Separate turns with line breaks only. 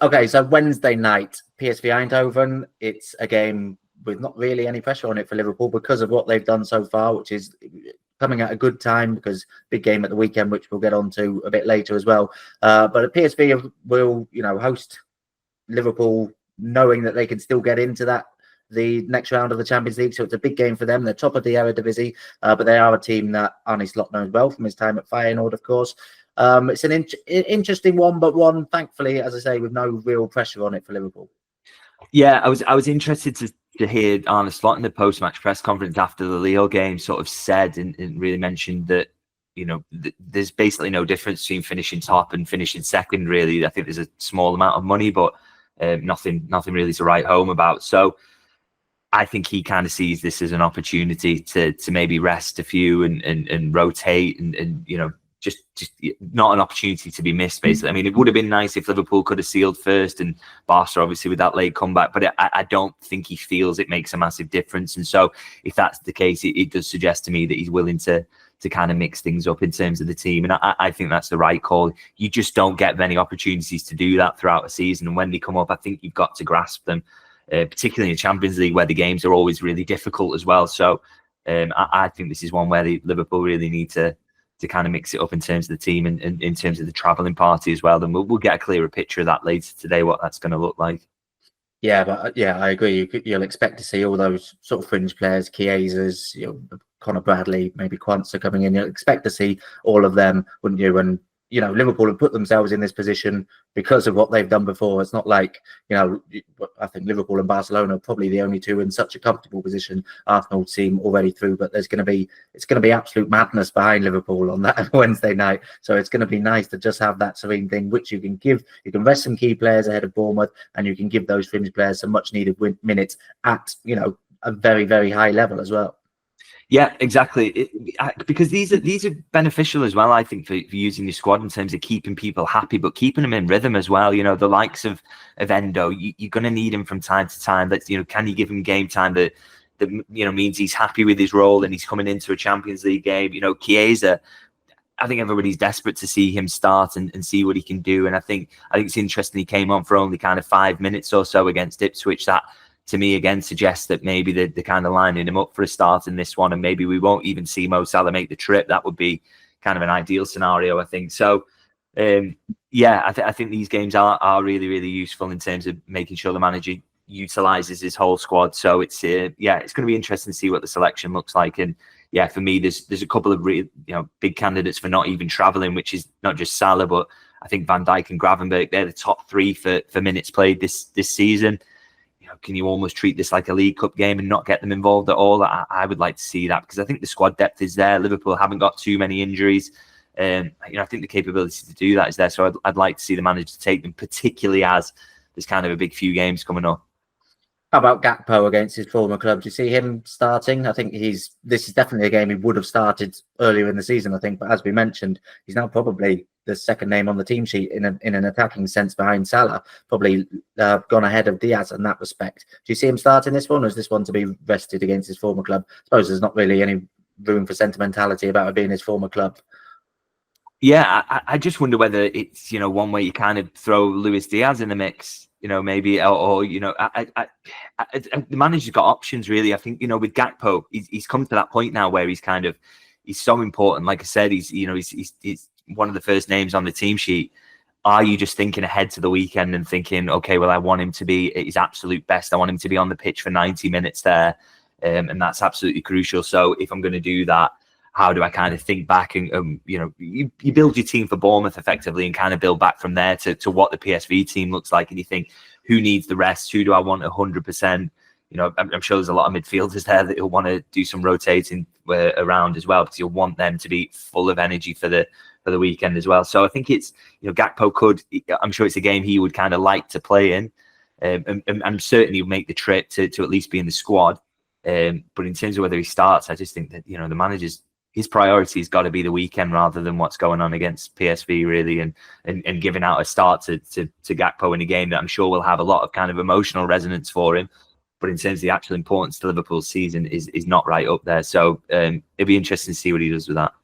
Okay, so Wednesday night, PSV Eindhoven. It's a game with not really any pressure on it for Liverpool because of what they've done so far, which is coming at a good time because big game at the weekend, which we'll get on to a bit later as well. But PSV will, host Liverpool, knowing that they can still get into the next round of the Champions League. So it's a big game for them. They're top of the Eredivisie, but they are a team that Arne Slot knows well from his time at Feyenoord, of course. It's an interesting one, but one, thankfully, as I say, with no real pressure on it for Liverpool.
Yeah, I was interested to hear Arne Slot in the post-match press conference after the Lille game sort of said and really mentioned that, there's basically no difference between finishing top and finishing second, really. I think there's a small amount of money, but nothing really to write home about. So I think he kind of sees this as an opportunity to maybe rest a few and rotate and just not an opportunity to be missed, basically. I mean, it would have been nice if Liverpool could have sealed first and Barca obviously with that late comeback, but I don't think he feels it makes a massive difference. And so if that's the case, it does suggest to me that he's willing to kind of mix things up in terms of the team. And I think that's the right call. You just don't get many opportunities to do that throughout a season. And when they come up, I think you've got to grasp them, particularly in the Champions League where the games are always really difficult as well. So I think this is one where Liverpool really need to kind of mix it up in terms of the team and in terms of the travelling party as well. Then we'll get a clearer picture of that later today, what that's going to look like.
Yeah, but I agree. You'll expect to see all those sort of fringe players, Chiesas, Conor Bradley, maybe Quansah coming in. You'll expect to see all of them, wouldn't you? And Liverpool have put themselves in this position because of what they've done before. It's not like, I think Liverpool and Barcelona are probably the only two in such a comfortable position. Arsenal seem already through, but it's going to be absolute madness behind Liverpool on that Wednesday night. So it's going to be nice to just have that serene thing, which you can give. You can rest some key players ahead of Bournemouth, and you can give those fringe players some much needed minutes at, a very, very high level as well.
Yeah, exactly. Because these are beneficial as well, I think, for using your squad in terms of keeping people happy, but keeping them in rhythm as well. The likes of Endo, you're going to need him from time to time. But can you give him game time that means he's happy with his role and he's coming into a Champions League game? Chiesa, I think everybody's desperate to see him start and see what he can do. And I think it's interesting he came on for only kind of 5 minutes or so against Ipswich. That, to me, again, suggests that maybe they're kind of lining him up for a start in this one, and maybe we won't even see Mo Salah make the trip. That would be kind of an ideal scenario, I think. So, I think these games are really, really useful in terms of making sure the manager utilises his whole squad. So it's going to be interesting to see what the selection looks like. And for me, there's a couple of big candidates for not even travelling, which is not just Salah, but I think Van Dijk and Gravenberch. They're the top three for minutes played this season. Can you almost treat this like a League Cup game and not get them involved at all? I would like to see that, because I think the squad depth is there. Liverpool haven't got too many injuries. I think the capability to do that is there. So I'd like to see the manager take them, particularly as there's kind of a big few games coming up.
How about Gakpo against his former club? Do you see him starting? I think this is definitely a game he would have started earlier in the season, I think. But as we mentioned, he's now probably the second name on the team sheet in an attacking sense behind Salah. Probably gone ahead of Diaz in that respect. Do you see him starting this one, or is this one to be rested against his former club? I suppose there's not really any room for sentimentality about it being his former club.
Yeah, I just wonder whether it's one way you kind of throw Luis Diaz in the mix. Maybe, or the manager's got options, really. I think, with Gakpo, he's come to that point now where he's so important. Like I said, he's one of the first names on the team sheet. Are you just thinking ahead to the weekend and thinking, okay, well, I want him to be at his absolute best. I want him to be on the pitch for 90 minutes there. And that's absolutely crucial. So if I'm going to do that, how do I kind of think back and, you build your team for Bournemouth effectively and kind of build back from there to what the PSV team looks like. And you think, who needs the rest? Who do I want 100%? I'm sure there's a lot of midfielders there that you'll want to do some rotating around as well, because you'll want them to be full of energy for the weekend as well. So I think it's, Gakpo I'm sure it's a game he would kind of like to play in, and certainly make the trip to at least be in the squad. But in terms of whether he starts, I just think that, the manager's, his priority has got to be the weekend rather than what's going on against PSV, really, and giving out a start to Gakpo in a game that I'm sure will have a lot of kind of emotional resonance for him. But in terms of the actual importance to Liverpool's season is not right up there. So it'd be interesting to see what he does with that.